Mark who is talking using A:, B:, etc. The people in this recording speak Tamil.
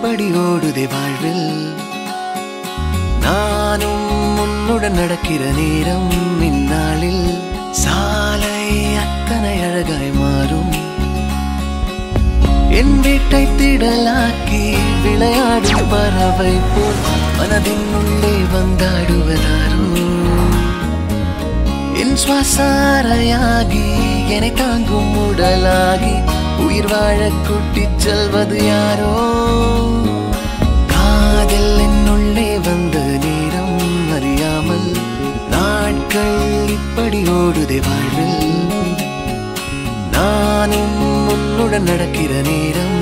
A: இப்படி ஓடுதே வாழ்வில் நானும் உன்னுடன் நடக்கிற நேரம் இந்நாளில் சாலை அத்தனை அழகாய் மாறும் என் வீட்டை திடலாக்கி விளையாடும் பறவை போல் மனதின் உள்ளே வந்தாடுவதாரும் என் சுவாசாரையாகி என்னை தாங்கும் உடலாகி உயிர் வாழ கூட்டிச் செல்வது யாரோ காதல் என்னுள்ளே வந்த நேரம் அறியாமல் நாட்கள் இப்படி ஓடுதே வாழ்வில் நானும் உன்னுடன் நடக்கிற நேரம்